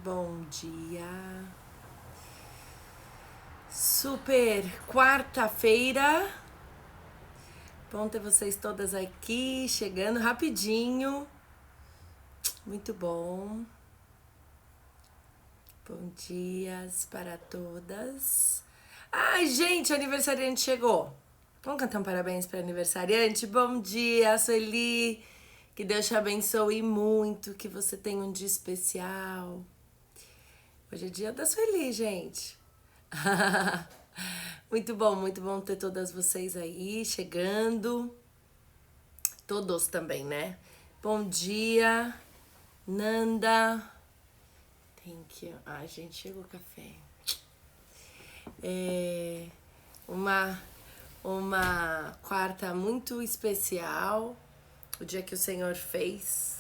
Bom dia. Super quarta-feira. Bom ter vocês todas aqui, chegando rapidinho. Muito bom. Bom dias para todas. Ai, gente, o aniversariante chegou. Vamos cantar um parabéns para o aniversariante? Bom dia, Sueli. Que Deus te abençoe muito, que você tenha um dia especial. Hoje é dia da Sueli, gente. Muito bom ter todas vocês aí chegando. Todos também, né? Bom dia, Nanda. Thank you. Ai, gente, chegou o café. Uma quarta muito especial. O dia que o Senhor fez.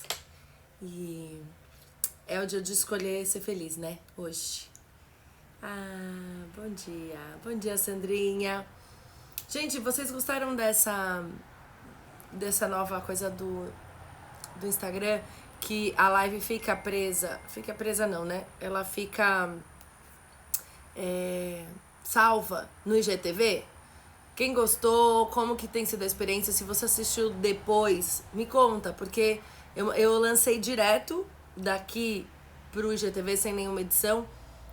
E é o dia de escolher ser feliz, né? Hoje. Ah, bom dia. Bom dia, Sandrinha. Gente, vocês gostaram dessa nova coisa do Instagram? Que a live fica presa. Fica presa não, né? Ela fica salva no IGTV. Quem gostou, como que tem sido a experiência? Se você assistiu depois, me conta, porque eu lancei direto daqui pro IGTV sem nenhuma edição.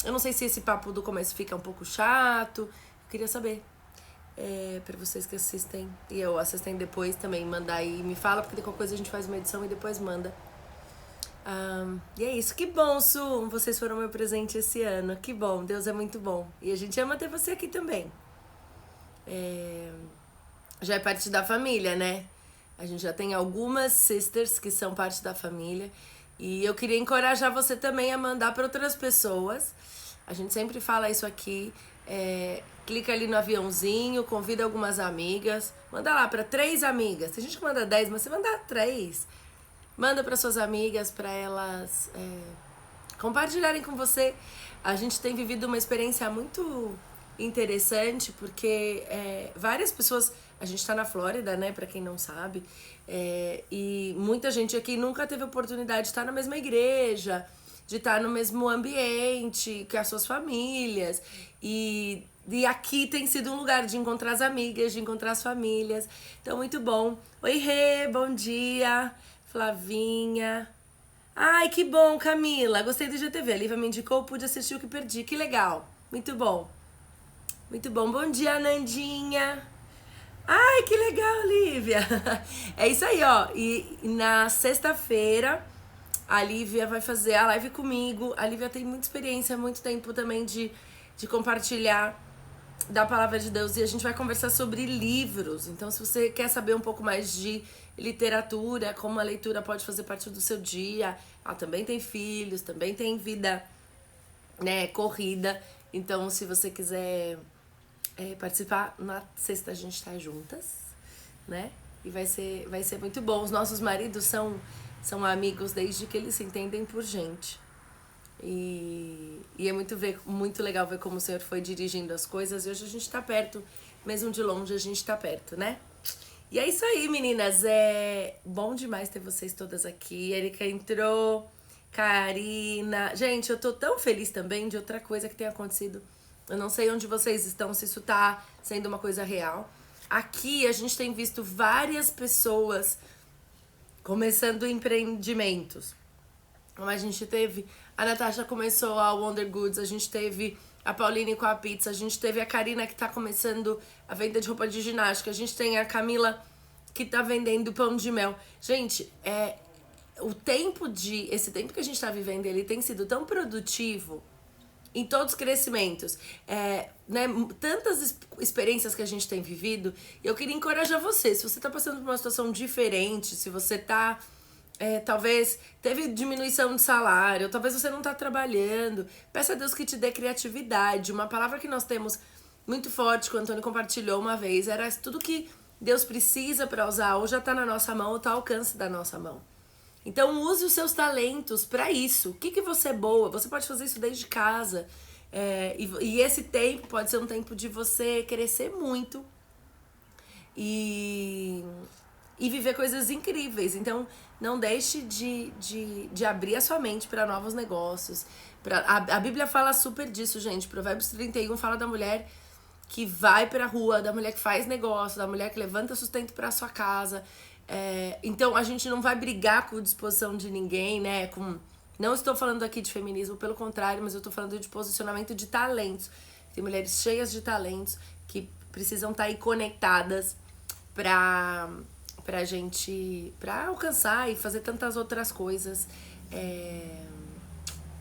Eu não sei se esse papo do começo fica um pouco chato. Eu queria saber. Pra vocês que assistem e eu assistem depois também, mandar aí, me fala, porque de qualquer coisa a gente faz uma edição e depois manda. E é isso, que bom, Su, vocês foram meu presente esse ano, que bom, Deus é muito bom. E a gente ama ter você aqui também. Já é parte da família, né? A gente já tem algumas sisters que são parte da família. E eu queria encorajar você também a mandar para outras pessoas. A gente sempre fala isso aqui. Clica ali no aviãozinho, convida algumas amigas. Manda lá para 3 amigas. Tem gente que manda 10, mas você manda 3. Manda para suas amigas, para elas compartilharem com você. A gente tem vivido uma experiência muito interessante, porque várias pessoas... A gente tá na Flórida, né, pra quem não sabe, e muita gente aqui nunca teve oportunidade de estar na mesma igreja, de estar no mesmo ambiente que as suas famílias, e aqui tem sido um lugar de encontrar as amigas, de encontrar as famílias. Então, muito bom. Oi, Rê, bom dia. Flavinha. Ai, que bom, Camila. Gostei do IGTV. A Lívia me indicou, pude assistir o que perdi. Que legal. Muito bom. Muito bom. Bom dia, Nandinha. Ai, que legal, Lívia. É isso aí, ó. E na sexta-feira, a Lívia vai fazer a live comigo. A Lívia tem muita experiência, muito tempo também de compartilhar da palavra de Deus. E a gente vai conversar sobre livros. Então, se você quer saber um pouco mais de literatura, como a leitura pode fazer parte do seu dia. Ela também tem filhos, também tem vida, né, corrida. Então, se você quiser participar, na sexta a gente tá juntas, né? E vai ser muito bom. Os nossos maridos são amigos desde que eles se entendem por gente. E é muito legal ver como o Senhor foi dirigindo as coisas. E hoje a gente tá perto, mesmo de longe a gente tá perto, né? E é isso aí, meninas. É bom demais ter vocês todas aqui. Erika entrou, Karina. Gente, eu tô tão feliz também de outra coisa que tem acontecido. Eu não sei onde vocês estão, se isso tá sendo uma coisa real. Aqui a gente tem visto várias pessoas começando empreendimentos. Como a gente teve, a Natasha começou a Wonder Goods, a gente teve a Pauline com a pizza, a gente teve a Karina que tá começando a venda de roupa de ginástica, a gente tem a Camila que tá vendendo pão de mel. Gente, esse tempo que a gente tá vivendo, ele tem sido tão produtivo em todos os crescimentos, né, tantas experiências que a gente tem vivido. Eu queria encorajar você, se você tá passando por uma situação diferente, se você tá talvez teve diminuição de salário, talvez você não tá trabalhando, peça a Deus que te dê criatividade. Uma palavra que nós temos muito forte, que o Antônio compartilhou uma vez, era tudo que Deus precisa para usar, ou já tá na nossa mão, ou tá ao alcance da nossa mão. Então use os seus talentos para isso. O que você é boa? Você pode fazer isso desde casa. E esse tempo pode ser um tempo de você crescer muito. E e viver coisas incríveis. Então, não deixe de abrir a sua mente para novos negócios. A Bíblia fala super disso, gente. Provérbios 31 fala da mulher que vai pra rua, da mulher que faz negócio, da mulher que levanta sustento pra sua casa. Então, a gente não vai brigar com a disposição de ninguém, né? Não estou falando aqui de feminismo, pelo contrário, mas eu estou falando de posicionamento de talentos. Tem mulheres cheias de talentos que precisam estar aí conectadas pra alcançar e fazer tantas outras coisas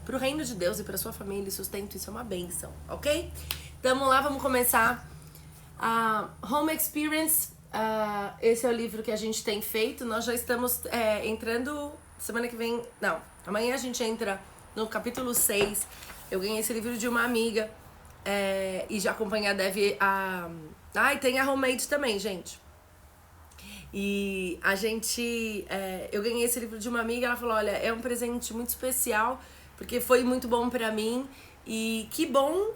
pro reino de Deus e pra sua família e sustento. Isso é uma bênção, ok? Tamo lá, vamos começar. Home Experience, esse é o livro que a gente tem feito. Nós já estamos entrando semana que vem, não, amanhã a gente entra no capítulo 6. Eu ganhei esse livro de uma amiga e já acompanhei a Dev. E tem a Homemade também, gente. E a gente, eu ganhei esse livro de uma amiga, ela falou, olha, é um presente muito especial, porque foi muito bom pra mim, e que bom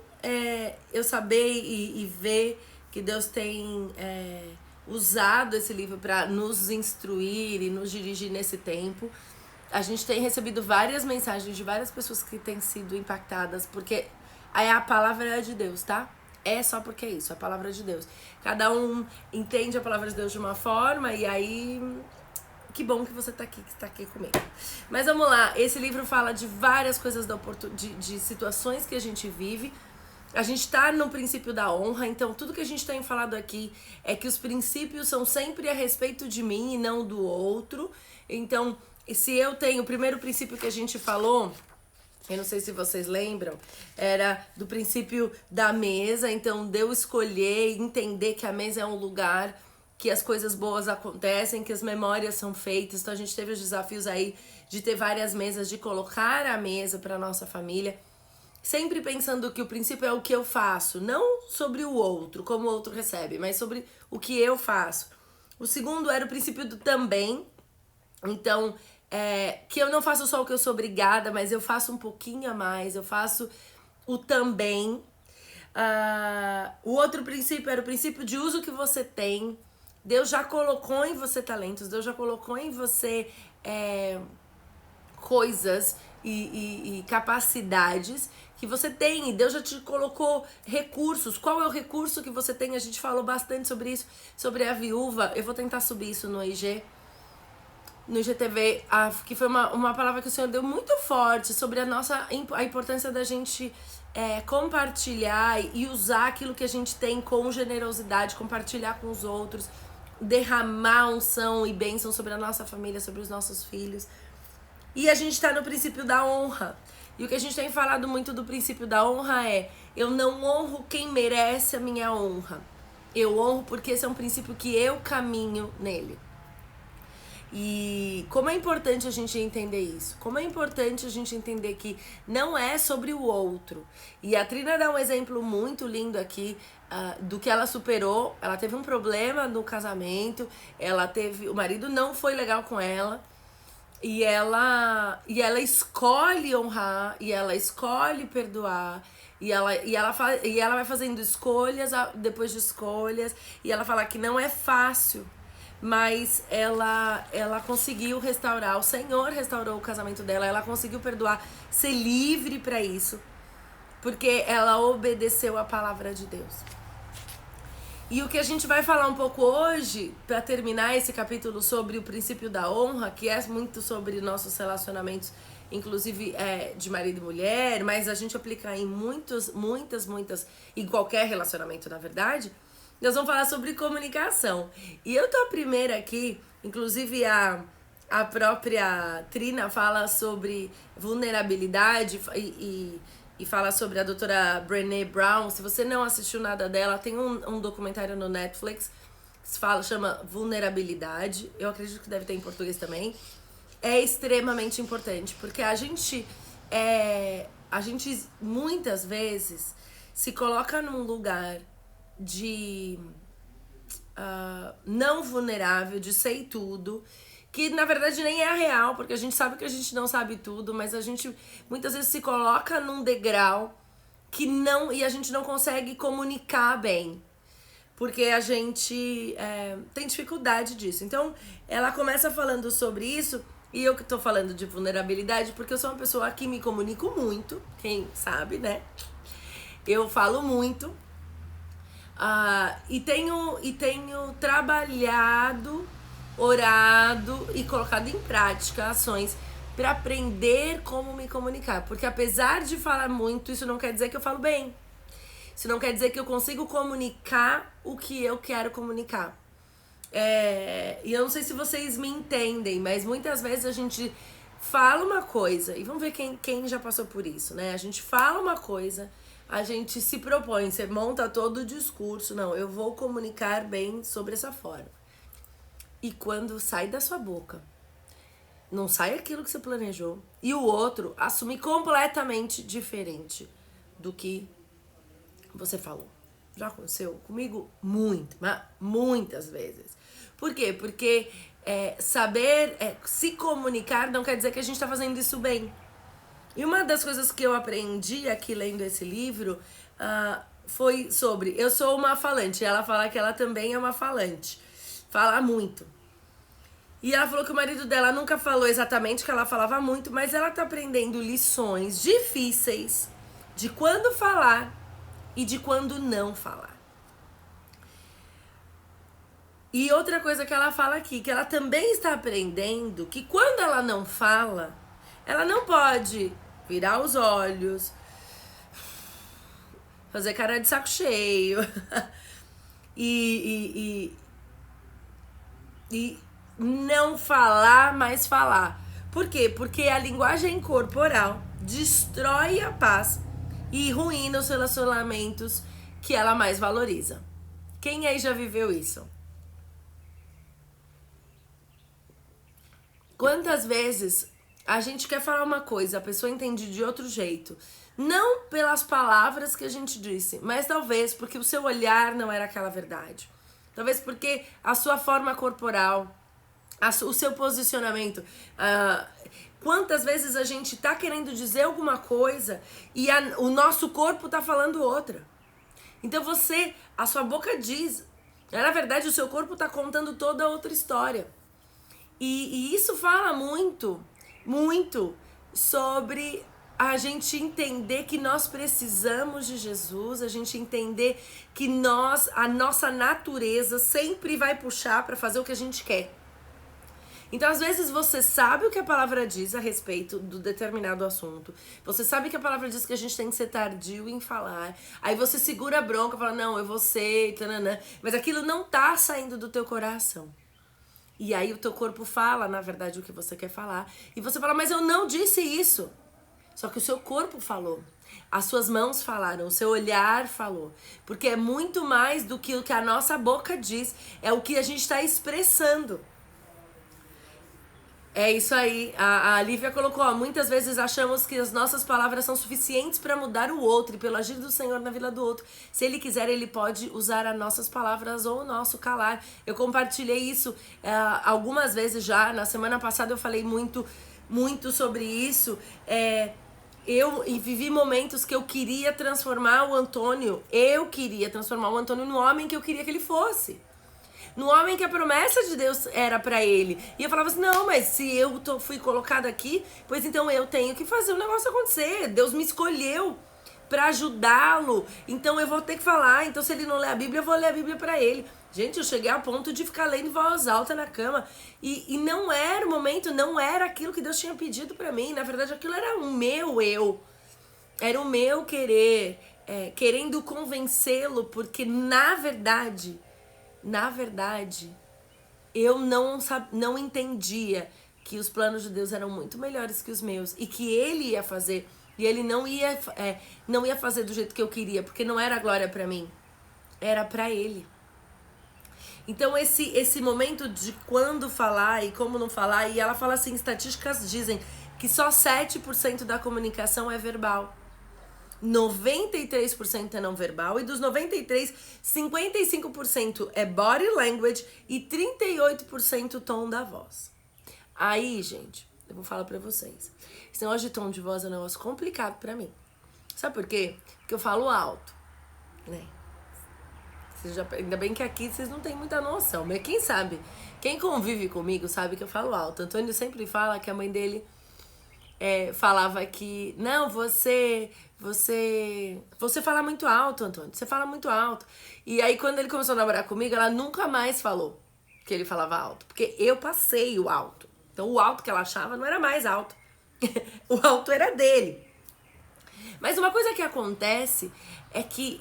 eu saber e ver que Deus tem usado esse livro pra nos instruir e nos dirigir nesse tempo. A gente tem recebido várias mensagens de várias pessoas que têm sido impactadas, porque a palavra de Deus, tá? É só porque é isso, a palavra de Deus. Cada um entende a palavra de Deus de uma forma, e aí, que bom que você tá aqui comigo. Mas vamos lá, esse livro fala de várias coisas, de situações que a gente vive. A gente tá no princípio da honra, então tudo que a gente tem falado aqui é que os princípios são sempre a respeito de mim e não do outro. Então, se eu tenho o primeiro princípio que a gente falou, eu não sei se vocês lembram, era do princípio da mesa. Então, de eu escolher e entender que a mesa é um lugar que as coisas boas acontecem, que as memórias são feitas. Então, a gente teve os desafios aí de ter várias mesas, de colocar a mesa para nossa família, sempre pensando que o princípio é o que eu faço, não sobre o outro, como o outro recebe, mas sobre o que eu faço. O segundo era o princípio do também. Então, que eu não faço só o que eu sou obrigada, mas eu faço um pouquinho a mais, eu faço o também. O outro princípio era o princípio de uso que você tem. Deus já colocou em você talentos, Deus já colocou em você coisas e capacidades que você tem, e Deus já te colocou recursos. Qual é o recurso que você tem? A gente falou bastante sobre isso, sobre a viúva. Eu vou tentar subir isso no IGTV, que foi uma palavra que o Senhor deu muito forte sobre a importância da gente compartilhar e usar aquilo que a gente tem com generosidade, compartilhar com os outros, derramar unção e bênção sobre a nossa família, sobre os nossos filhos. E a gente tá no princípio da honra. E o que a gente tem falado muito do princípio da honra é: eu não honro quem merece a minha honra. Eu honro porque esse é um princípio que eu caminho nele. E como é importante a gente entender isso. Como é importante a gente entender que não é sobre o outro. E a Trina dá um exemplo muito lindo aqui do que ela superou. Ela teve um problema no casamento. O marido não foi legal com ela. E ela escolhe honrar, e ela escolhe perdoar, e ela vai fazendo escolhas depois de escolhas, e ela fala que não é fácil, mas ela conseguiu restaurar, o Senhor restaurou o casamento dela, ela conseguiu perdoar, ser livre para isso, porque ela obedeceu a palavra de Deus. E o que a gente vai falar um pouco hoje, para terminar esse capítulo sobre o princípio da honra, que é muito sobre nossos relacionamentos, inclusive de marido e mulher, mas a gente aplica em muitas, em qualquer relacionamento, na verdade. Nós vamos falar sobre comunicação. E eu tô a primeira aqui, inclusive a própria Trina fala sobre vulnerabilidade e fala sobre a doutora Brené Brown. Se você não assistiu nada dela, tem um documentário no Netflix que chama Vulnerabilidade. Eu acredito que deve ter em português também. É extremamente importante, porque a gente muitas vezes se coloca num lugar de não vulnerável, de sei tudo, que na verdade nem é a real, porque a gente sabe que a gente não sabe tudo, mas a gente muitas vezes se coloca num degrau e a gente não consegue comunicar bem. porque a gente tem dificuldade disso. Então, ela começa falando sobre isso, e eu que tô falando de vulnerabilidade, porque eu sou uma pessoa que me comunico muito, quem sabe, né? Eu falo muito, e tenho trabalhado, orado e colocado em prática ações para aprender como me comunicar. Porque apesar de falar muito, isso não quer dizer que eu falo bem. Isso não quer dizer que eu consigo comunicar o que eu quero comunicar. E eu não sei se vocês me entendem, mas muitas vezes a gente fala uma coisa, e vamos ver quem já passou por isso, né? A gente fala uma coisa, a gente se propõe, você monta todo o discurso, não, eu vou comunicar bem sobre essa forma. E quando sai da sua boca, não sai aquilo que você planejou, e o outro assume completamente diferente do que você falou. Já aconteceu comigo muito, mas muitas vezes. Por quê? Porque saber se comunicar não quer dizer que a gente está fazendo isso bem. E uma das coisas que eu aprendi aqui lendo esse livro foi sobre... Eu sou uma falante, e ela fala que ela também é uma falante. Fala muito. E ela falou que o marido dela nunca falou exatamente que ela falava muito, mas ela tá aprendendo lições difíceis de quando falar e de quando não falar. E outra coisa que ela fala aqui, que ela também está aprendendo que quando ela não fala, ela não pode virar os olhos, fazer cara de saco cheio e não falar, mas falar. Por quê? Porque a linguagem corporal destrói a paz e ruína os relacionamentos que ela mais valoriza. Quem aí já viveu isso? Quantas vezes a gente quer falar uma coisa, a pessoa entende de outro jeito? Não pelas palavras que a gente disse, mas talvez porque o seu olhar não era aquela verdade. Talvez porque a sua forma corporal, o seu posicionamento. Quantas vezes a gente tá querendo dizer alguma coisa e o nosso corpo tá falando outra. Então a sua boca diz, na verdade o seu corpo tá contando toda outra história. E isso fala muito, muito sobre a gente entender que nós precisamos de Jesus, a gente entender que a nossa natureza sempre vai puxar para fazer o que a gente quer. Então, às vezes, você sabe o que a palavra diz a respeito do determinado assunto. Você sabe que a palavra diz que a gente tem que ser tardio em falar. Aí você segura a bronca e fala, não, eu vou ser, tananã. Mas aquilo não tá saindo do teu coração. E aí o teu corpo fala, na verdade, o que você quer falar. E você fala, mas eu não disse isso. Só que o seu corpo falou. As suas mãos falaram, o seu olhar falou. Porque é muito mais do que o que a nossa boca diz. É o que a gente está expressando. É isso aí, a Lívia colocou, muitas vezes achamos que as nossas palavras são suficientes para mudar o outro e pelo agir do Senhor na vida do outro. Se Ele quiser, Ele pode usar as nossas palavras ou o nosso calar. Eu compartilhei isso algumas vezes já, na semana passada eu falei muito sobre isso. Eu vivi momentos que eu queria transformar o Antônio no homem que eu queria que ele fosse. No homem que a promessa de Deus era pra ele. E eu falava assim, não, mas se eu fui colocado aqui, pois então eu tenho que fazer o negócio acontecer. Deus me escolheu pra ajudá-lo, então eu vou ter que falar. Então se ele não lê a Bíblia, eu vou ler a Bíblia pra ele. Gente, eu cheguei a ponto de ficar lendo em voz alta na cama. E não era o momento, não era aquilo que Deus tinha pedido pra mim. Na verdade, aquilo era o meu eu. Era o meu querer, querendo convencê-lo, porque na verdade, eu não entendia que os planos de Deus eram muito melhores que os meus e que Ele ia fazer. E Ele não ia fazer do jeito que eu queria, porque não era glória pra mim, era pra Ele. Então esse momento de quando falar e como não falar, e ela fala assim, estatísticas dizem que só 7% da comunicação é verbal. 93% é não verbal e dos 93, 55% é body language e 38% tom da voz. Aí, gente, eu vou falar pra vocês. Esse negócio de tom de voz é um negócio complicado pra mim. Sabe por quê? Porque eu falo alto, né? Ainda bem que aqui vocês não têm muita noção, mas quem sabe, quem convive comigo sabe que eu falo alto. Antônio sempre fala que a mãe dele falava que, não, você fala muito alto, Antônio, você fala muito alto. E aí quando ele começou a namorar comigo, ela nunca mais falou que ele falava alto, porque eu passei o alto. Então o alto que ela achava não era mais alto, o alto era dele. Mas uma coisa que acontece é que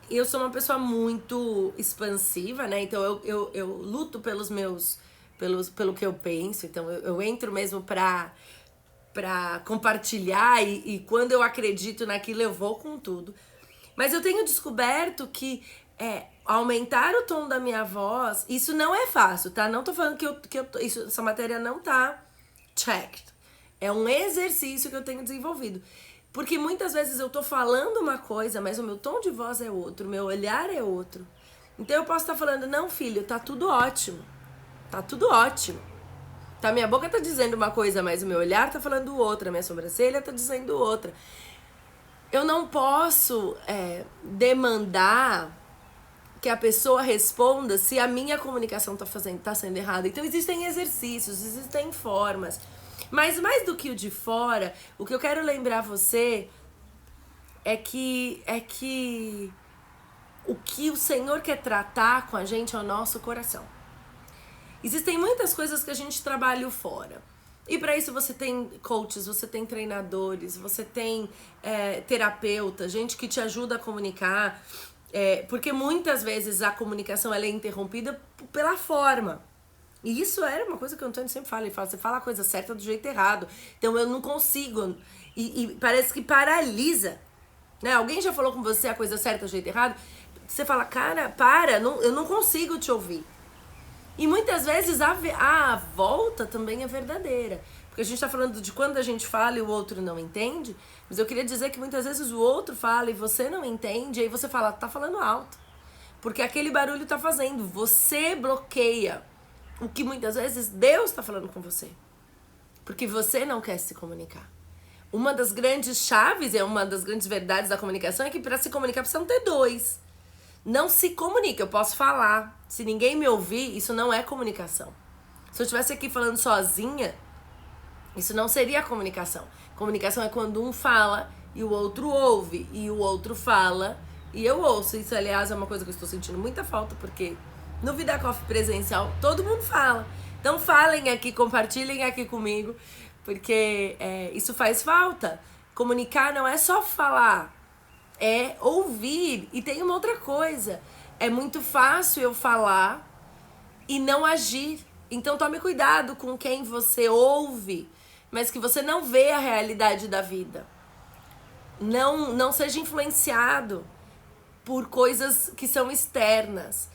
eu sou uma pessoa muito expansiva, né? Então eu luto pelo que eu penso. Então eu entro mesmo pra compartilhar e quando eu acredito naquilo eu vou com tudo. Mas eu tenho descoberto que aumentar o tom da minha voz, isso não é fácil, tá? Não tô falando que essa matéria não tá checked. É um exercício que eu tenho desenvolvido. Porque muitas vezes eu tô falando uma coisa, mas o meu tom de voz é outro, o meu olhar é outro. Então eu posso estar falando, não, filho, tá tudo ótimo. Tá tudo ótimo. Tá, minha boca tá dizendo uma coisa, mas o meu olhar tá falando outra, minha sobrancelha tá dizendo outra. Eu não posso demandar que a pessoa responda se a minha comunicação tá sendo errada. Então existem exercícios, existem formas. Mas mais do que o de fora, o que eu quero lembrar você é que o que o Senhor quer tratar com a gente é o nosso coração. Existem muitas coisas que a gente trabalha fora. E para isso você tem coaches, você tem treinadores, você tem terapeuta, gente que te ajuda a comunicar. Porque muitas vezes a comunicação ela é interrompida pela forma. E isso era uma coisa que o Antônio sempre fala. Ele fala, você fala a coisa certa do jeito errado. Então eu não consigo. E parece que paralisa. Né? Alguém já falou com você a coisa certa do jeito errado? Você fala, cara, eu não consigo te ouvir. E muitas vezes a volta também é verdadeira. Porque a gente tá falando de quando a gente fala e o outro não entende. Mas eu queria dizer que muitas vezes o outro fala e você não entende. E aí você fala, tá falando alto. Porque aquele barulho tá fazendo. Você bloqueia o que muitas vezes Deus tá falando com você. Porque você não quer se comunicar. Uma das grandes chaves, uma das grandes verdades da comunicação é que para se comunicar precisa ter dois. Não se comunica, eu posso falar. Se ninguém me ouvir, isso não é comunicação. Se eu estivesse aqui falando sozinha, isso não seria comunicação. Comunicação é quando um fala e o outro ouve, e o outro fala e eu ouço. Isso, aliás, é uma coisa que eu estou sentindo muita falta, porque no Vida Coffee presencial todo mundo fala. Então falem aqui, compartilhem aqui comigo, porque isso faz falta. Comunicar não é só falar, é ouvir. E tem uma outra coisa, é muito fácil eu falar e não agir. Então tome cuidado com quem você ouve, mas que você não vê a realidade da vida. Não seja influenciado por coisas que são externas.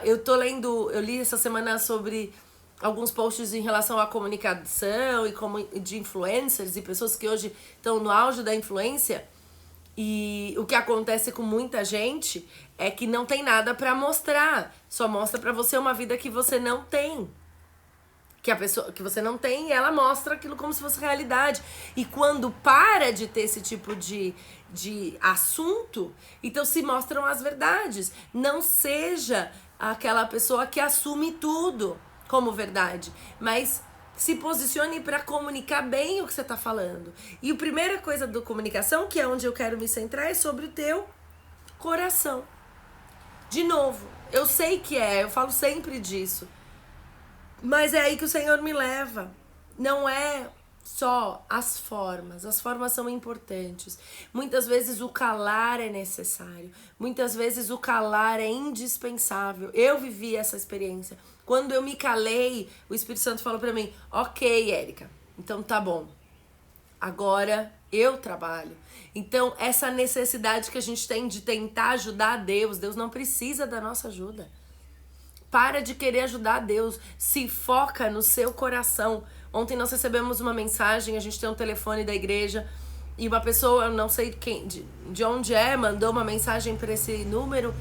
Eu li essa semana sobre alguns posts em relação à comunicação e de influencers e pessoas que hoje estão no auge da influência. E o que acontece com muita gente é que não tem nada pra mostrar. Só mostra pra você uma vida que você não tem. Que a pessoa que você não tem, ela mostra aquilo como se fosse realidade. E quando para de ter esse tipo de assunto, então se mostram as verdades. Não seja aquela pessoa que assume tudo como verdade, mas se posicione para comunicar bem o que você está falando. E a primeira coisa da comunicação, que é onde eu quero me centrar, é sobre o teu coração. De novo, eu sei que eu falo sempre disso, mas é aí que o Senhor me leva. Não é só as formas são importantes. Muitas vezes o calar é necessário, muitas vezes o calar é indispensável. Eu vivi essa experiência. Quando eu me calei, o Espírito Santo falou pra mim, ok, Érica, então tá bom, agora eu trabalho. Então essa necessidade que a gente tem de tentar ajudar Deus não precisa da nossa ajuda. Para de querer ajudar Deus, se foca no seu coração. Ontem nós recebemos uma mensagem, a gente tem um telefone da igreja e uma pessoa, eu não sei de onde mandou uma mensagem para esse número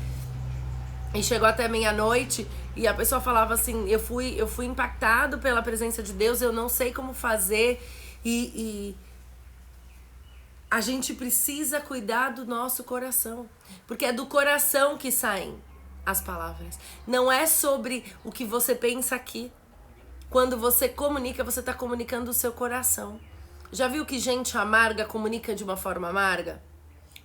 e chegou até meia-noite e a pessoa falava assim, eu fui impactado pela presença de Deus, eu não sei como fazer e a gente precisa cuidar do nosso coração, porque é do coração que saem as palavras. Não é sobre o que você pensa aqui. Quando você comunica, você está comunicando o seu coração. Já viu que gente amarga comunica de uma forma amarga?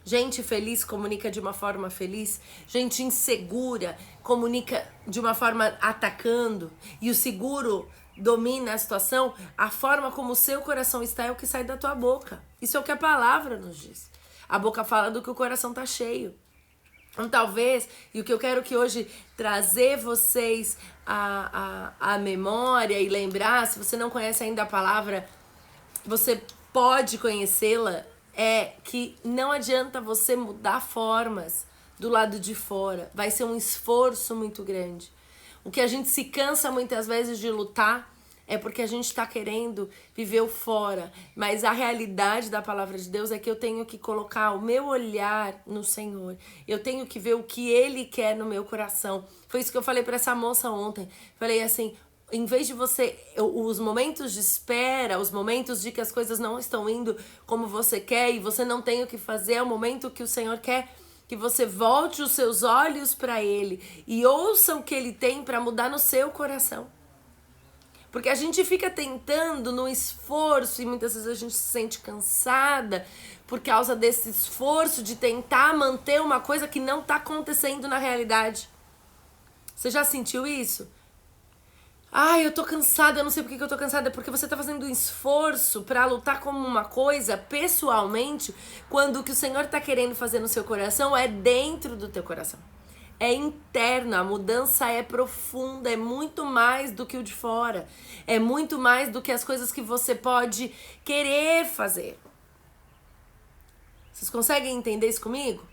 Gente feliz comunica de uma forma feliz. Gente insegura comunica de uma forma atacando. E o seguro domina a situação. A forma como o seu coração está é o que sai da tua boca. Isso é o que a palavra nos diz. A boca fala do que o coração tá cheio. Então, talvez, e o que eu quero que hoje trazer vocês a memória e lembrar, se você não conhece ainda a palavra, você pode conhecê-la, é que não adianta você mudar formas do lado de fora. Vai ser um esforço muito grande. O que a gente se cansa muitas vezes de lutar é porque a gente está querendo viver o fora. Mas a realidade da palavra de Deus é que eu tenho que colocar o meu olhar no Senhor. Eu tenho que ver o que Ele quer no meu coração. Foi isso que eu falei para essa moça ontem. Falei assim, em vez de você, os momentos de espera, os momentos de que as coisas não estão indo como você quer e você não tem o que fazer, é o momento que o Senhor quer que você volte os seus olhos para Ele e ouça o que Ele tem para mudar no seu coração. Porque a gente fica tentando no esforço e muitas vezes a gente se sente cansada por causa desse esforço de tentar manter uma coisa que não está acontecendo na realidade. Você já sentiu isso? Ai, eu tô cansada, eu não sei por que eu tô cansada. É porque você tá fazendo um esforço pra lutar como uma coisa, pessoalmente, quando o que o Senhor tá querendo fazer no seu coração é dentro do teu coração. É interno, a mudança é profunda, é muito mais do que o de fora. É muito mais do que as coisas que você pode querer fazer. Vocês conseguem entender isso comigo?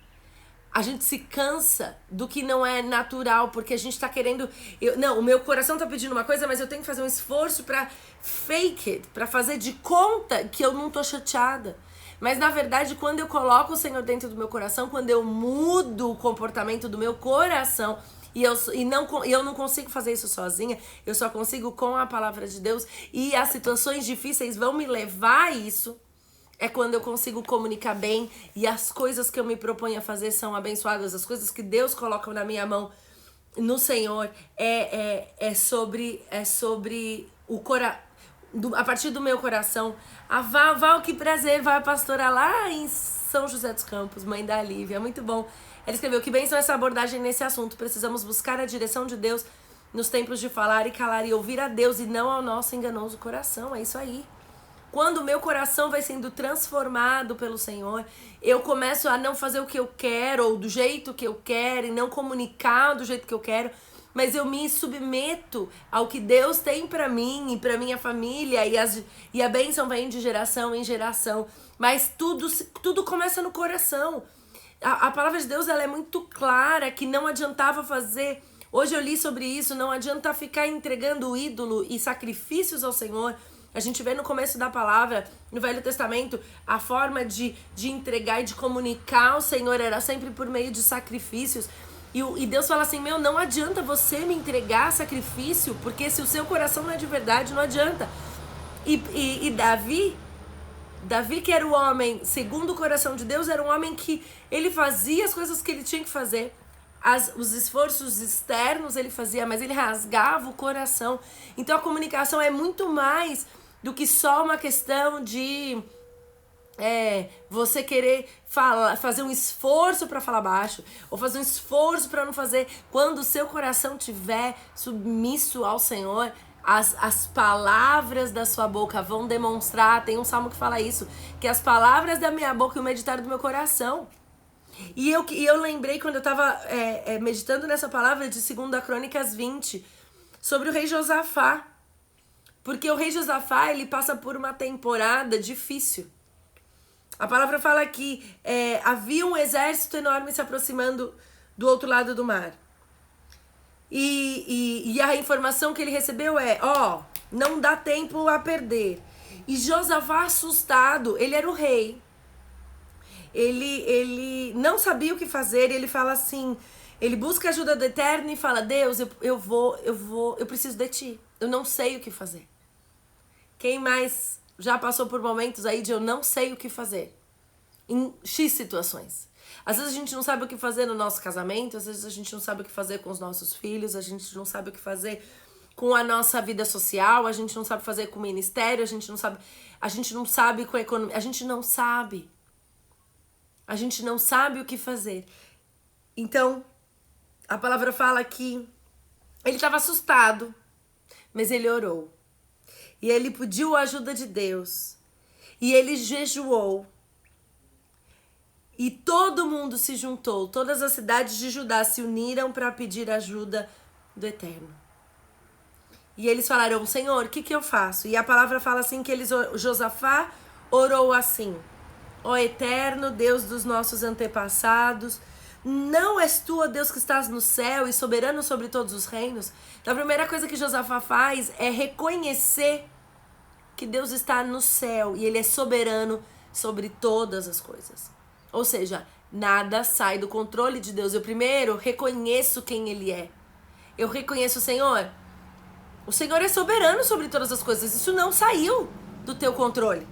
A gente se cansa do que não é natural, porque a gente tá querendo... Não, o meu coração tá pedindo uma coisa, mas eu tenho que fazer um esforço pra fake it, pra fazer de conta que eu não tô chateada. Mas, na verdade, quando eu coloco o Senhor dentro do meu coração, quando eu mudo o comportamento do meu coração, e eu não consigo fazer isso sozinha, eu só consigo com a palavra de Deus, e as situações difíceis vão me levar a isso, é quando eu consigo comunicar bem e as coisas que eu me proponho a fazer são abençoadas, as coisas que Deus coloca na minha mão no Senhor é sobre o coração, a partir do meu coração. A Val, que prazer, vai pastorar lá em São José dos Campos, mãe da Lívia, muito bom. Ela escreveu, que bênção essa abordagem nesse assunto, precisamos buscar a direção de Deus nos tempos de falar e calar e ouvir a Deus e não ao nosso enganoso coração, é isso aí. Quando o meu coração vai sendo transformado pelo Senhor, eu começo a não fazer o que eu quero ou do jeito que eu quero e não comunicar do jeito que eu quero, mas eu me submeto ao que Deus tem pra mim e pra minha família e a bênção vem de geração em geração. Mas tudo começa no coração. A palavra de Deus ela é muito clara que não adiantava fazer... Hoje eu li sobre isso, não adianta ficar entregando ídolo e sacrifícios ao Senhor. A gente vê no começo da palavra, no Velho Testamento, a forma de entregar e de comunicar ao Senhor era sempre por meio de sacrifícios. E Deus fala assim, não adianta você me entregar sacrifício, porque se o seu coração não é de verdade, não adianta. E Davi, que era o homem, segundo o coração de Deus, era um homem que ele fazia as coisas que ele tinha que fazer. Os esforços externos ele fazia, mas ele rasgava o coração. Então a comunicação é muito mais do que só uma questão de você querer fazer um esforço para falar baixo, ou fazer um esforço para não fazer. Quando o seu coração estiver submisso ao Senhor, as palavras da sua boca vão demonstrar. Tem um salmo que fala isso, que as palavras da minha boca e o meditar do meu coração. E eu lembrei quando eu estava meditando nessa palavra de 2 Crônicas 20, sobre o rei Josafá. Porque o rei Josafá, ele passa por uma temporada difícil. A palavra fala que havia um exército enorme se aproximando do outro lado do mar. E a informação que ele recebeu não dá tempo a perder. E Josafá, assustado, ele era o rei. Ele não sabia o que fazer, ele fala assim, ele busca a ajuda do Eterno e fala, Deus, eu preciso de ti, eu não sei o que fazer. Quem mais já passou por momentos aí de eu não sei o que fazer? Em X situações. Às vezes a gente não sabe o que fazer no nosso casamento, às vezes a gente não sabe o que fazer com os nossos filhos, a gente não sabe o que fazer com a nossa vida social, a gente não sabe fazer com o ministério, a gente não sabe com a economia, a gente não sabe. A gente não sabe o que fazer. Então, a palavra fala que ele estava assustado, mas ele orou. E ele pediu a ajuda de Deus. E ele jejuou. E todo mundo se juntou. Todas as cidades de Judá se uniram para pedir ajuda do Eterno. E eles falaram, Senhor, o que eu faço? E a palavra fala assim que Josafá orou assim. Ó Eterno, Deus dos nossos antepassados, não és tu, ó Deus, que estás no céu e soberano sobre todos os reinos? Então a primeira coisa que Josafá faz é reconhecer que Deus está no céu e ele é soberano sobre todas as coisas. Ou seja, nada sai do controle de Deus. Eu primeiro reconheço quem ele é. Eu reconheço o Senhor. O Senhor é soberano sobre todas as coisas. Isso não saiu do teu controle.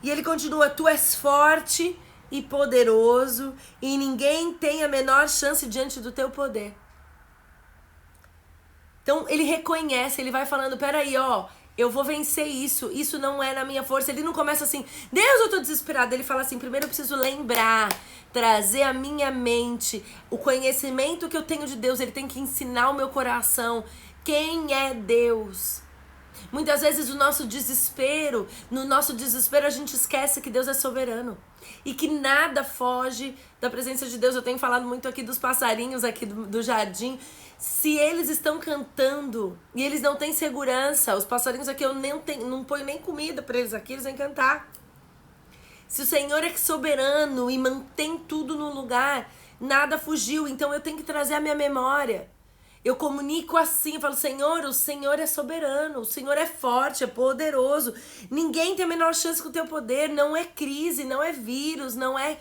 E ele continua, tu és forte e poderoso e ninguém tem a menor chance diante do teu poder. Então ele reconhece, ele vai falando, peraí, ó, eu vou vencer isso, isso não é na minha força. Ele não começa assim, Deus, eu tô desesperado. Ele fala assim, primeiro eu preciso lembrar, trazer à minha mente o conhecimento que eu tenho de Deus. Ele tem que ensinar o meu coração quem é Deus. Muitas vezes no nosso desespero a gente esquece que Deus é soberano. E que nada foge da presença de Deus. Eu tenho falado muito aqui dos passarinhos aqui do jardim. Se eles estão cantando e eles não têm segurança, os passarinhos aqui eu não ponho nem comida para eles aqui, eles vão cantar. Se o Senhor é soberano e mantém tudo no lugar, nada fugiu. Então eu tenho que trazer a minha memória. Eu comunico assim, eu falo, Senhor, o Senhor é soberano, o Senhor é forte, é poderoso. Ninguém tem a menor chance com o teu poder, não é crise, não é vírus, não é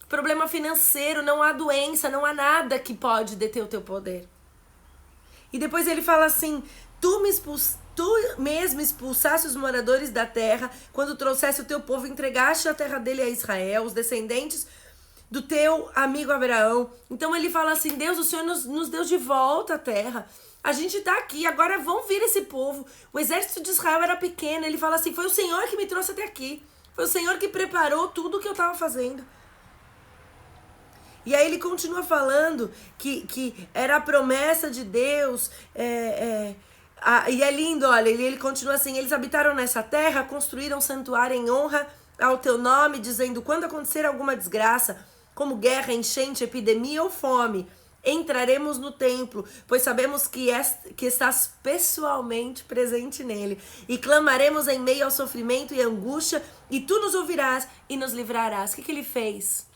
problema financeiro, não há doença, não há nada que pode deter o teu poder. E depois ele fala assim, tu mesmo expulsaste os moradores da terra, quando trouxeste o teu povo, entregaste a terra dele a Israel, os descendentes do teu amigo Abraão. Então ele fala assim, Deus, o Senhor nos deu de volta a terra. A gente tá aqui, agora vão vir esse povo. O exército de Israel era pequeno. Ele fala assim, foi o Senhor que me trouxe até aqui. Foi o Senhor que preparou tudo o que eu tava fazendo. E aí ele continua falando que era a promessa de Deus. E é lindo, olha, ele continua assim, eles habitaram nessa terra, construíram um santuário em honra ao teu nome, dizendo, quando acontecer alguma desgraça, como guerra, enchente, epidemia ou fome, entraremos no templo, pois sabemos que estás pessoalmente presente nele, e clamaremos em meio ao sofrimento e angústia, e tu nos ouvirás e nos livrarás. O que ele fez?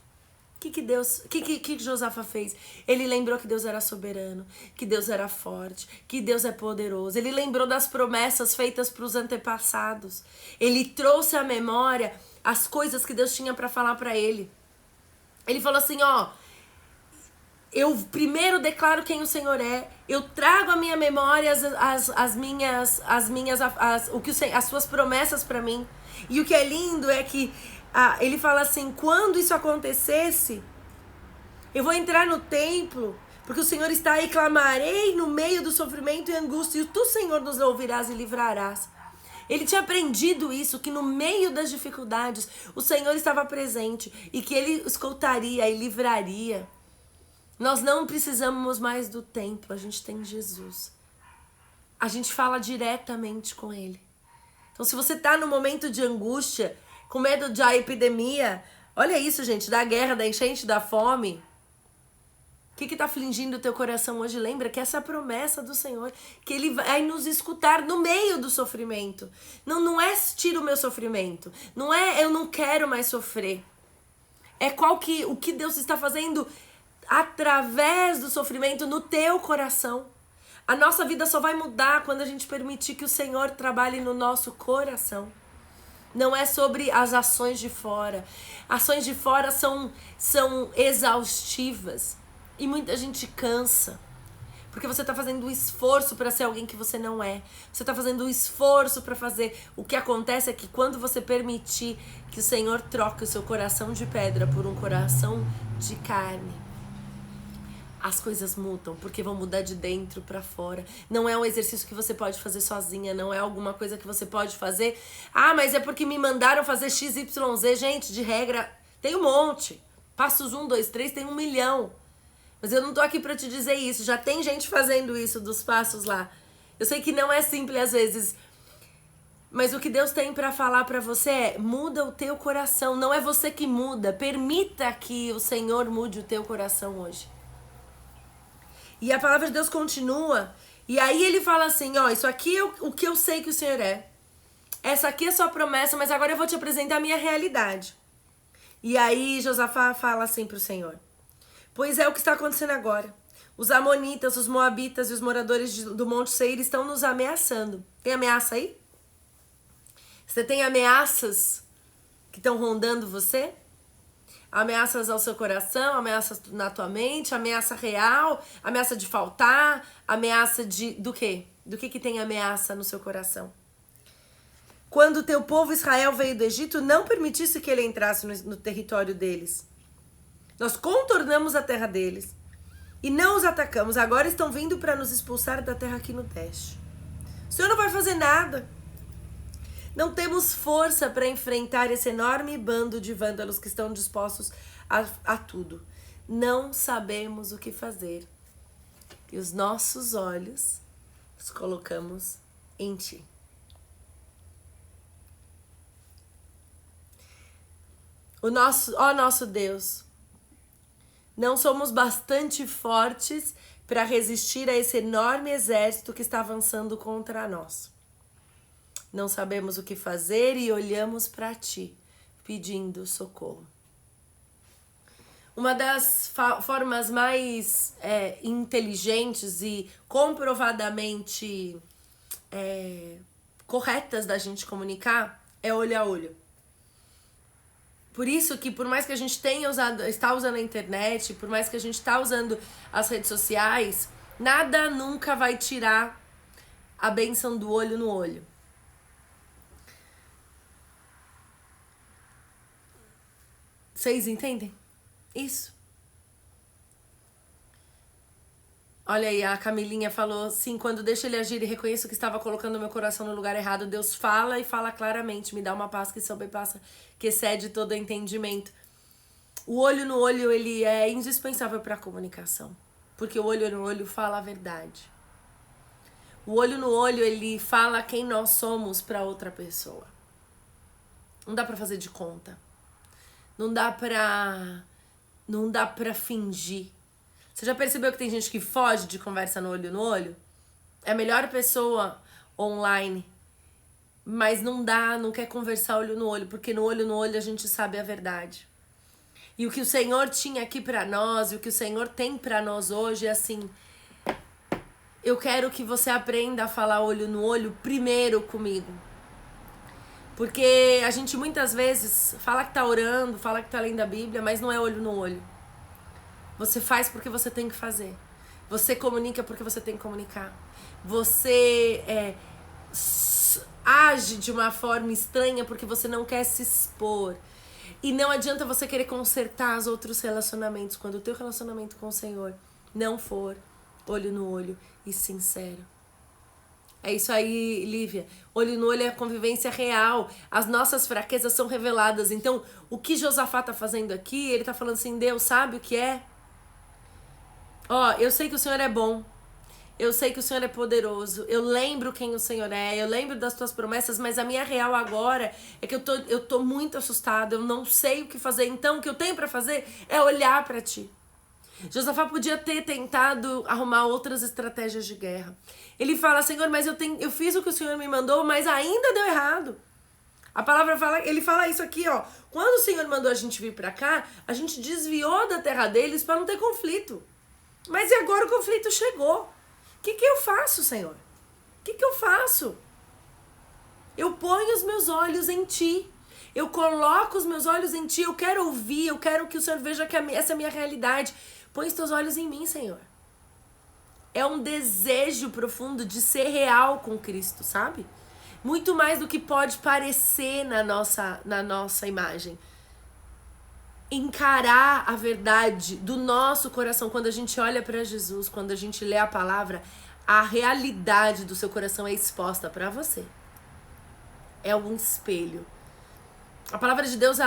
O que Josafá fez? Ele lembrou que Deus era soberano, que Deus era forte, que Deus é poderoso. Ele lembrou das promessas feitas para os antepassados. Ele trouxe à memória as coisas que Deus tinha para falar para ele. Ele falou assim, ó, eu primeiro declaro quem o Senhor é, eu trago à minha memória as suas promessas para mim. E o que é lindo é que ele fala assim, quando isso acontecesse, eu vou entrar no templo, porque o Senhor está aí, clamarei no meio do sofrimento e angústia, e tu, Senhor, nos ouvirás e livrarás. Ele tinha aprendido isso, que no meio das dificuldades, o Senhor estava presente e que ele escutaria e livraria. Nós não precisamos mais do templo, a gente tem Jesus. A gente fala diretamente com ele. Então, se você está no momento de angústia, com medo da epidemia, olha isso, gente, da guerra, da enchente, da fome. O que está afligindo o teu coração hoje? Lembra que essa é a promessa do Senhor, que ele vai nos escutar no meio do sofrimento. Não é tira o meu sofrimento, não é eu não quero mais sofrer. É o que Deus está fazendo através do sofrimento no teu coração. A nossa vida só vai mudar quando a gente permitir que o Senhor trabalhe no nosso coração. Não é sobre as ações de fora. Ações de fora são exaustivas. E muita gente cansa. Porque você tá fazendo um esforço para ser alguém que você não é. Você tá fazendo um esforço para fazer. O que acontece é que quando você permitir que o Senhor troque o seu coração de pedra por um coração de carne, as coisas mudam, porque vão mudar de dentro pra fora. Não é um exercício que você pode fazer sozinha, não é alguma coisa que você pode fazer. Ah, mas é porque me mandaram fazer XYZ. Gente, de regra, tem um monte. Passos 1, 2, 3, tem 1 milhão. Mas eu não tô aqui pra te dizer isso. Já tem gente fazendo isso dos passos lá. Eu sei que não é simples às vezes, mas o que Deus tem pra falar pra você é: muda o teu coração. Não é você que muda. Permita que o Senhor mude o teu coração hoje. E a palavra de Deus continua. E aí ele fala assim, ó, isso aqui é o que eu sei que o Senhor é. Essa aqui é a sua promessa, mas agora eu vou te apresentar a minha realidade. E aí Josafá fala assim pro Senhor: pois é o que está acontecendo agora. Os amonitas, os moabitas e os moradores do Monte Seir estão nos ameaçando. Tem ameaça aí? Você tem ameaças que estão rondando você? Ameaças ao seu coração, ameaças na tua mente, ameaça real, ameaça de faltar, ameaça do quê? Do que tem ameaça no seu coração? Quando o teu povo Israel veio do Egito, não permitisse que ele entrasse no território deles. Nós contornamos a terra deles e não os atacamos. Agora estão vindo para nos expulsar da terra aqui no teste. O Senhor não vai fazer nada. Não temos força para enfrentar esse enorme bando de vândalos que estão dispostos a tudo. Não sabemos o que fazer. E os nossos olhos os colocamos em Ti. Nosso Deus, não somos bastante fortes para resistir a esse enorme exército que está avançando contra nós. Não sabemos o que fazer e olhamos para Ti, pedindo socorro. Uma das formas mais inteligentes e comprovadamente corretas da gente comunicar é olho a olho. Por isso que, por mais que a gente está usando a internet, por mais que a gente está usando as redes sociais, nada nunca vai tirar a bênção do olho no olho. Vocês entendem isso? Olha aí, a Camilinha falou assim: quando deixo ele agir e reconheço que estava colocando meu coração no lugar errado, Deus fala e fala claramente, me dá uma paz que sobrepassa, que excede todo entendimento. O olho no olho, ele é indispensável para a comunicação, porque o olho no olho fala a verdade. O olho no olho, ele fala quem nós somos para outra pessoa. Não dá para fazer de conta. Não dá pra fingir. Você já percebeu que tem gente que foge de conversa no olho? É a melhor pessoa online, mas não quer conversar olho no olho, porque no olho a gente sabe a verdade. E o que o Senhor tinha aqui pra nós, e o que o Senhor tem pra nós hoje é assim: eu quero que você aprenda a falar olho no olho primeiro comigo. Porque a gente muitas vezes fala que tá orando, fala que tá lendo a Bíblia, mas não é olho no olho. Você faz porque você tem que fazer. Você comunica porque você tem que comunicar. Você age de uma forma estranha porque você não quer se expor. E não adianta você querer consertar os outros relacionamentos quando o teu relacionamento com o Senhor não for olho no olho e sincero. É isso aí, Lívia. Olho no olho é a convivência real. As nossas fraquezas são reveladas. Então, o que Josafá tá fazendo aqui, ele tá falando assim: Deus sabe o que é? Ó, eu sei que o Senhor é bom. Eu sei que o Senhor é poderoso. Eu lembro quem o Senhor é. Eu lembro das tuas promessas, mas a minha real agora é que eu tô muito assustada. Eu não sei o que fazer. Então, o que eu tenho pra fazer é olhar pra Ti. Josafá podia ter tentado arrumar outras estratégias de guerra. Ele fala: Senhor, mas eu fiz o que o Senhor me mandou, mas ainda deu errado. A palavra fala, ele fala isso aqui, ó. Quando o Senhor mandou a gente vir pra cá, a gente desviou da terra deles para não ter conflito. Mas e agora o conflito chegou? O que eu faço, Senhor? O que eu faço? Eu ponho os meus olhos em Ti. Eu coloco os meus olhos em Ti. Eu quero ouvir, eu quero que o Senhor veja que essa é a minha realidade. Põe os teus olhos em mim, Senhor. é um desejo profundo de ser real com Cristo, sabe? Muito mais do que pode parecer na nossa imagem. Encarar a verdade do nosso coração, quando a gente olha para Jesus, quando a gente lê a palavra, a realidade do seu coração é exposta para você. É um espelho. A palavra de Deus,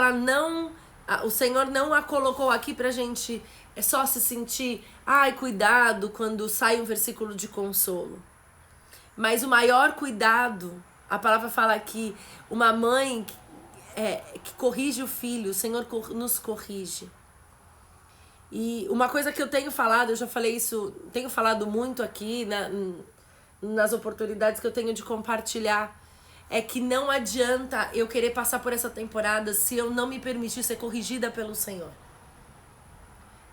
o Senhor não a colocou aqui pra gente só se sentir, cuidado quando sai um versículo de consolo. Mas o maior cuidado, a palavra fala aqui, uma mãe que corrige o filho, o Senhor nos corrige. E uma coisa que eu tenho falado, eu já falei isso, tenho falado muito aqui nas oportunidades que eu tenho de compartilhar, é que não adianta eu querer passar por essa temporada se eu não me permitir ser corrigida pelo Senhor.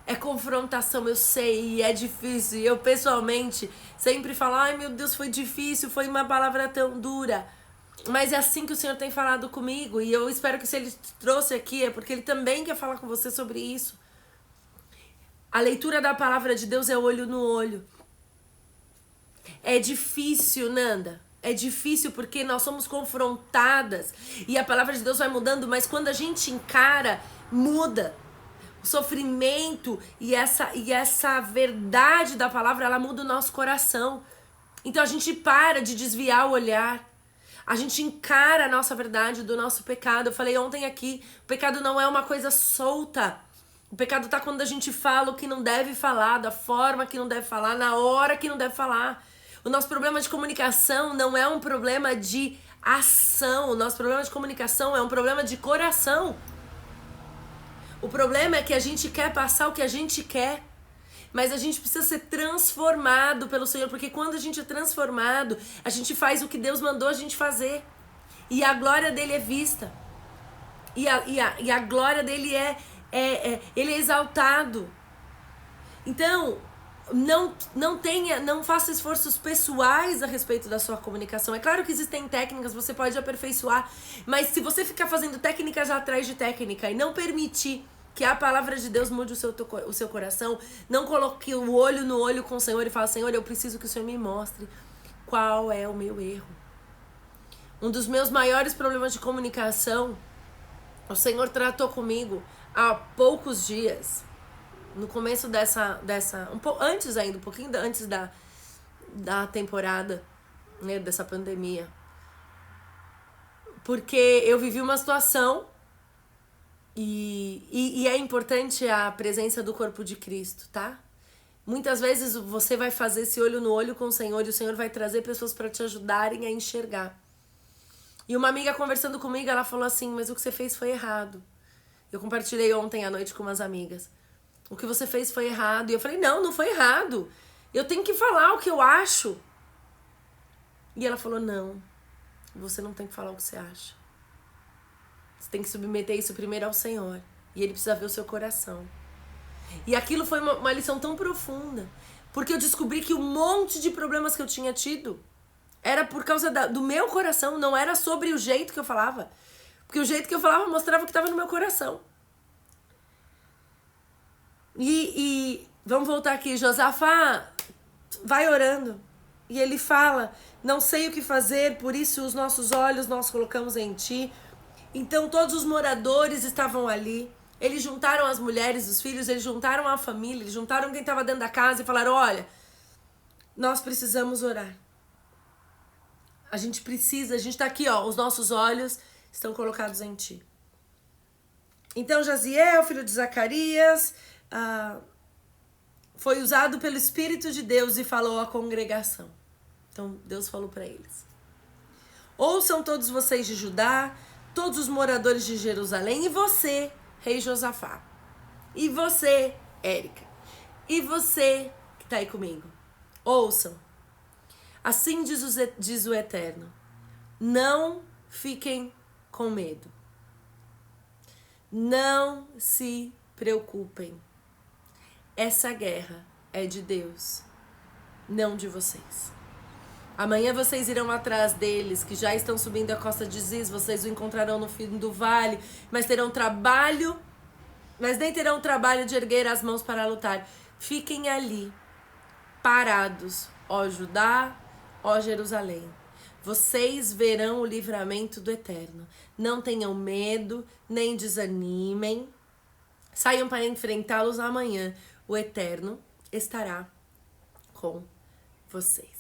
É confrontação, eu sei, e é difícil. E eu pessoalmente sempre falo, ai meu Deus, foi difícil, foi uma palavra tão dura. Mas é assim que o Senhor tem falado comigo. E eu espero que se Ele te trouxe aqui é porque Ele também quer falar com você sobre isso. A leitura da palavra de Deus é olho no olho. É difícil, Nanda. É difícil porque nós somos confrontadas. E a palavra de Deus vai mudando. Mas quando a gente encara, muda. O sofrimento e essa verdade da palavra, ela muda o nosso coração. Então a gente para de desviar o olhar. A gente encara a nossa verdade do nosso pecado. Eu falei ontem aqui, o pecado não é uma coisa solta. O pecado tá quando a gente fala o que não deve falar, da forma que não deve falar, na hora que não deve falar. O nosso problema de comunicação não é um problema de ação. O nosso problema de comunicação é um problema de coração. O problema é que a gente quer passar o que a gente quer, mas a gente precisa ser transformado pelo Senhor, porque quando a gente é transformado, a gente faz o que Deus mandou a gente fazer. E a glória dele é vista. E a glória dele ele é exaltado. Então, não faça esforços pessoais a respeito da sua comunicação. É claro que existem técnicas, você pode aperfeiçoar, mas se você ficar fazendo técnicas atrás de técnica e não permitir que a palavra de Deus mude o seu coração, não coloque o olho no olho com o Senhor e fala, Senhor, eu preciso que o Senhor me mostre qual é o meu erro. Um dos meus maiores problemas de comunicação, o Senhor tratou comigo há poucos dias, no começo antes ainda, um pouquinho antes da temporada, né, dessa pandemia. Porque eu vivi uma situação e é importante a presença do corpo de Cristo, tá? Muitas vezes você vai fazer esse olho no olho com o Senhor e o Senhor vai trazer pessoas para te ajudarem a enxergar. E uma amiga conversando comigo, ela falou assim, mas o que você fez foi errado. Eu compartilhei ontem à noite com umas amigas. O que você fez foi errado. E eu falei, não foi errado. Eu tenho que falar o que eu acho. E ela falou, não, você não tem que falar o que você acha. Você tem que submeter isso primeiro ao Senhor. E Ele precisa ver o seu coração. E aquilo foi uma lição tão profunda. Porque eu descobri que um monte de problemas que eu tinha tido era por causa do meu coração. Não era sobre o jeito que eu falava. Porque o jeito que eu falava mostrava o que estava no meu coração. E vamos voltar aqui. Josafá vai orando. E ele fala, não sei o que fazer, por isso os nossos olhos nós colocamos em ti. Então todos os moradores estavam ali. Eles juntaram as mulheres, os filhos, eles juntaram a família, eles juntaram quem estava dentro da casa e falaram, olha, nós precisamos orar. A gente está aqui, ó, os nossos olhos estão colocados em ti. Então Jaziel, filho de Zacarias, foi usado pelo Espírito de Deus e falou à congregação. Então Deus falou para eles. Ouçam todos vocês de Judá, todos os moradores de Jerusalém, e você, rei Josafá, e você, Érica, e você que está aí comigo. Ouçam. Assim diz o Eterno, não fiquem com medo. Não se preocupem. Essa guerra é de Deus, não de vocês. Amanhã vocês irão atrás deles, que já estão subindo a costa de Ziz, vocês o encontrarão no fim do vale, mas nem terão trabalho de erguer as mãos para lutar. Fiquem ali, parados, ó Judá, ó Jerusalém. Vocês verão o livramento do Eterno. Não tenham medo, nem desanimem. Saiam para enfrentá-los amanhã. O Eterno estará com vocês.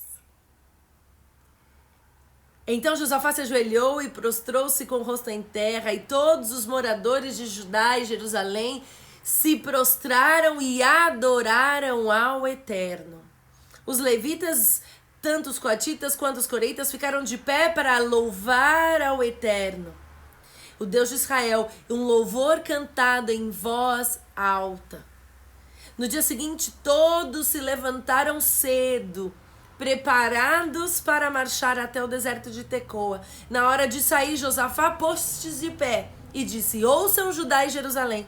Então Josafá se ajoelhou e prostrou-se com o rosto em terra, e todos os moradores de Judá e Jerusalém se prostraram e adoraram ao Eterno. Os levitas, tanto os coatitas quanto os coreitas, ficaram de pé para louvar ao Eterno, o Deus de Israel, um louvor cantado em voz alta. No dia seguinte, todos se levantaram cedo, preparados para marchar até o deserto de Tecoa. Na hora de sair, Josafá pôs-se de pé e disse: ouçam Judá e Jerusalém,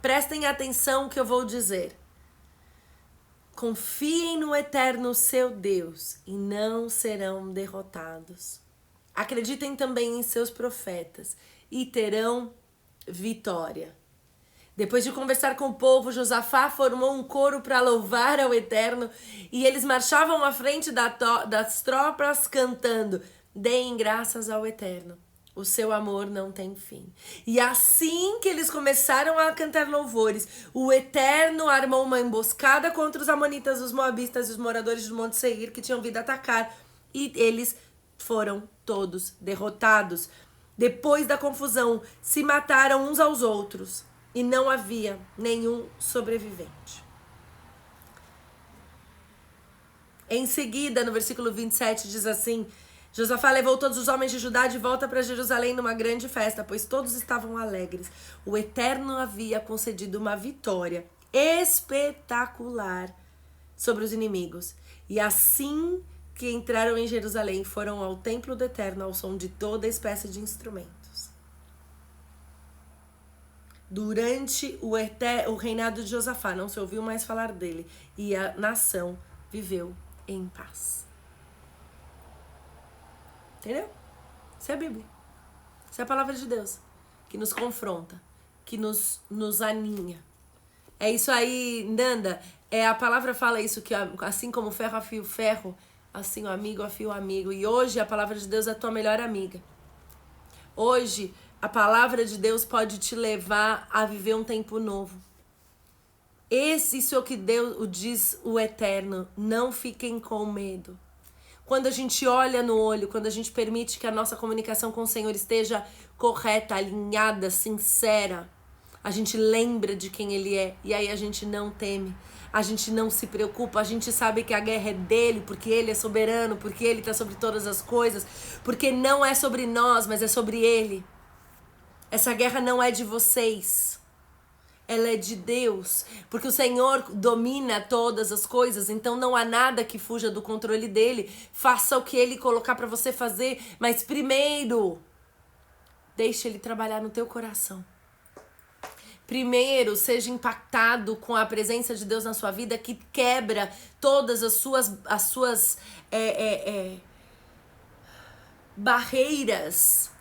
prestem atenção que eu vou dizer. Confiem no Eterno seu Deus e não serão derrotados. Acreditem também em seus profetas e terão vitória. Depois de conversar com o povo, Josafá formou um coro para louvar ao Eterno, e eles marchavam à frente das tropas cantando: deem graças ao Eterno, o seu amor não tem fim. E assim que eles começaram a cantar louvores, o Eterno armou uma emboscada contra os amonitas, os moabitas e os moradores do Monte Seir, que tinham vindo atacar, e eles foram todos derrotados. Depois da confusão, se mataram uns aos outros, e não havia nenhum sobrevivente. Em seguida, no versículo 27, diz assim: Josafá levou todos os homens de Judá de volta para Jerusalém numa grande festa, pois todos estavam alegres. O Eterno havia concedido uma vitória espetacular sobre os inimigos. E assim que entraram em Jerusalém, foram ao templo do Eterno ao som de toda espécie de instrumentos. Durante o reinado de Josafá, não se ouviu mais falar dele, e a nação viveu em paz. Entendeu? Isso é a Bíblia. Isso é a palavra de Deus, que nos confronta, que nos aninha. É isso aí, Nanda. A palavra fala isso, que assim como ferro afia o ferro, assim o amigo afia o amigo. E hoje a palavra de Deus é a tua melhor amiga. Hoje a palavra de Deus pode te levar a viver um tempo novo. Isso é o que Deus diz, o Eterno. Não fiquem com medo. Quando a gente olha no olho, quando a gente permite que a nossa comunicação com o Senhor esteja correta, alinhada, sincera, a gente lembra de quem Ele é, e aí a gente não teme, a gente não se preocupa, a gente sabe que a guerra é dele, porque Ele é soberano, porque Ele está sobre todas as coisas, porque não é sobre nós, mas é sobre Ele. Essa guerra não é de vocês, ela é de Deus, porque o Senhor domina todas as coisas, então não há nada que fuja do controle dele. Faça o que Ele colocar para você fazer, mas primeiro, deixe Ele trabalhar no teu coração. Primeiro, seja impactado com a presença de Deus na sua vida, que quebra todas as suas barreiras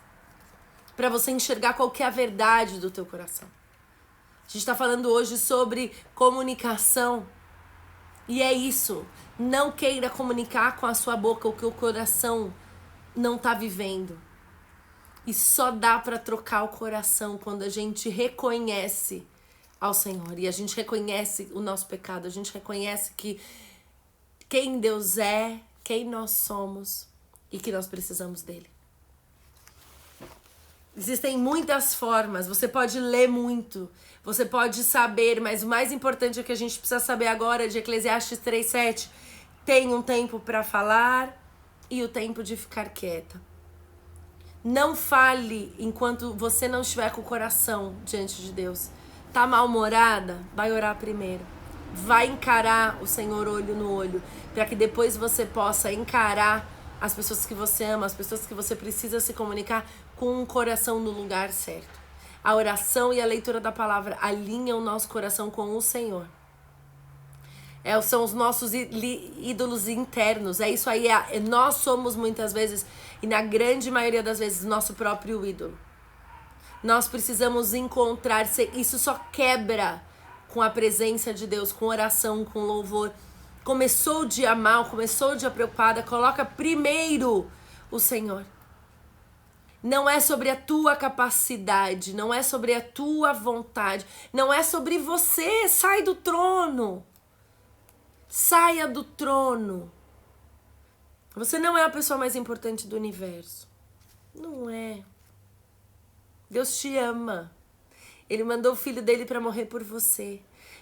para você enxergar qual que é a verdade do teu coração. A gente está falando hoje sobre comunicação. E é isso. Não queira comunicar com a sua boca o que o coração não está vivendo. E só dá para trocar o coração quando a gente reconhece ao Senhor. E a gente reconhece o nosso pecado. A gente reconhece que quem Deus é, quem nós somos e que nós precisamos dele. Existem muitas formas, você pode ler muito, você pode saber, mas o mais importante é que a gente precisa saber agora de Eclesiastes 3:7. Tem um tempo para falar e o tempo de ficar quieta. Não fale enquanto você não estiver com o coração diante de Deus. Tá mal-humorada? Vai orar primeiro. Vai encarar o Senhor olho no olho, para que depois você possa encarar as pessoas que você ama, as pessoas que você precisa se comunicar com o coração no lugar certo. A oração e a leitura da palavra alinham o nosso coração com o Senhor. São os nossos ídolos internos. É isso aí. Nós somos muitas vezes, e na grande maioria das vezes, nosso próprio ídolo. Nós precisamos encontrar. Isso só quebra com a presença de Deus, com oração, com louvor. começou o dia mal, começou o dia preocupada, coloca primeiro o Senhor. Não é sobre a tua capacidade, não é sobre a tua vontade, não é sobre você. Sai do trono. Saia do trono. Você não é a pessoa mais importante do universo. Não é. Deus te ama. Ele mandou o filho dele para morrer por você,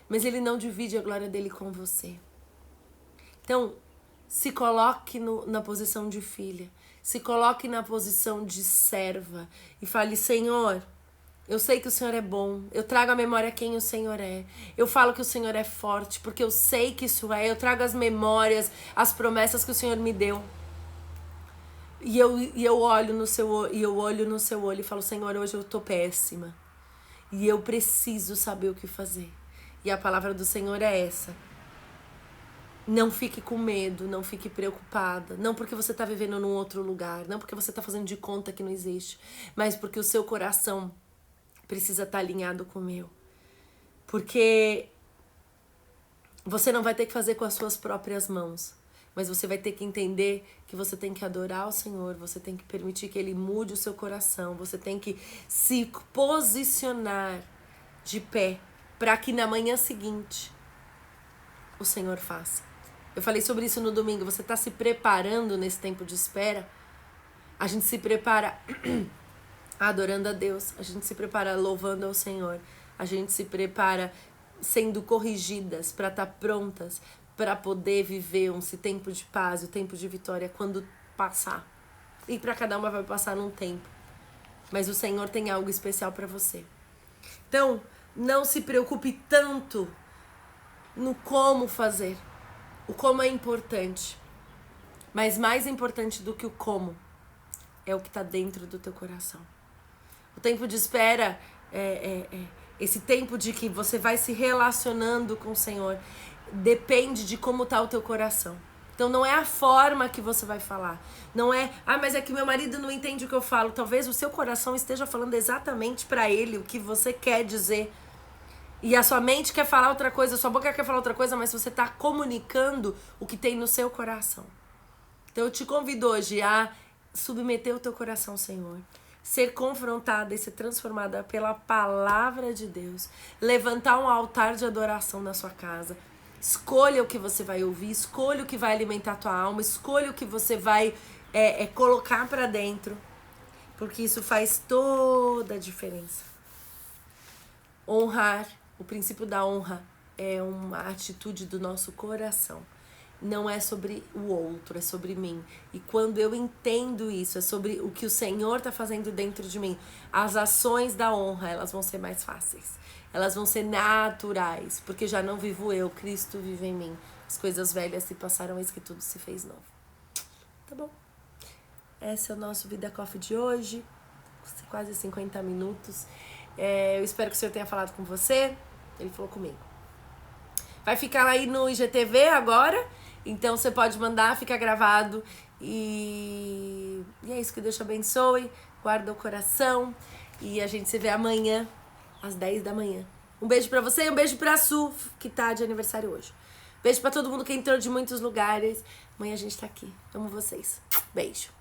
mas ele não divide a glória dele com você. Então, se coloque na posição de filha, se coloque na posição de serva e fale: Senhor, eu sei que o Senhor é bom, eu trago à memória quem o Senhor é, eu falo que o Senhor é forte, porque eu sei que isso é, eu trago as memórias, as promessas que o Senhor me deu. E eu olho no seu olho e falo: Senhor, hoje eu tô péssima. E eu preciso saber o que fazer. E a palavra do Senhor é essa. Não fique com medo, não fique preocupada. Não porque você tá vivendo num outro lugar, não porque você tá fazendo de conta que não existe, mas porque o seu coração precisa estar alinhado com o meu. Porque você não vai ter que fazer com as suas próprias mãos, mas você vai ter que entender que você tem que adorar o Senhor, você tem que permitir que Ele mude o seu coração, você tem que se posicionar de pé para que na manhã seguinte o Senhor faça. Eu falei sobre isso no domingo. Você está se preparando nesse tempo de espera? A gente se prepara adorando a Deus, a gente se prepara louvando ao Senhor, a gente se prepara sendo corrigidas para estar prontas para poder viver esse tempo de paz, o tempo de vitória quando passar. E para cada uma vai passar num tempo. Mas o Senhor tem algo especial para você. Então, não se preocupe tanto no como fazer. O como é importante. Mas mais importante do que o como é o que está dentro do teu coração. O tempo de espera esse tempo de que você vai se relacionando com o Senhor. Depende de como está o teu coração. Então não é a forma que você vai falar. Não é, mas é que meu marido não entende o que eu falo. Talvez o seu coração esteja falando exatamente para ele o que você quer dizer. E a sua mente quer falar outra coisa, a sua boca quer falar outra coisa, mas você está comunicando o que tem no seu coração. Então eu te convido hoje a submeter o teu coração ao Senhor. Ser confrontada e ser transformada pela palavra de Deus. Levantar um altar de adoração na sua casa. Escolha o que você vai ouvir, escolha o que vai alimentar a tua alma, escolha o que você vai colocar para dentro. Porque isso faz toda a diferença. Honrar. O princípio da honra é uma atitude do nosso coração. Não é sobre o outro, é sobre mim. E quando eu entendo isso, é sobre o que o Senhor está fazendo dentro de mim, as ações da honra, elas vão ser mais fáceis. Elas vão ser naturais, porque já não vivo eu, Cristo vive em mim. As coisas velhas se passaram, eis que tudo se fez novo. Tá bom? Esse é o nosso Vida Coffee de hoje. Quase 50 minutos. Eu espero que o Senhor tenha falado com você. Ele falou comigo. Vai ficar aí no IGTV agora. Então você pode mandar, fica gravado. E é isso, que Deus te abençoe. Guarda o coração. E a gente se vê amanhã, às 10 da manhã. Um beijo pra você e um beijo pra Su, que tá de aniversário hoje. Beijo pra todo mundo que entrou de muitos lugares. Amanhã a gente tá aqui. Amo vocês. Beijo.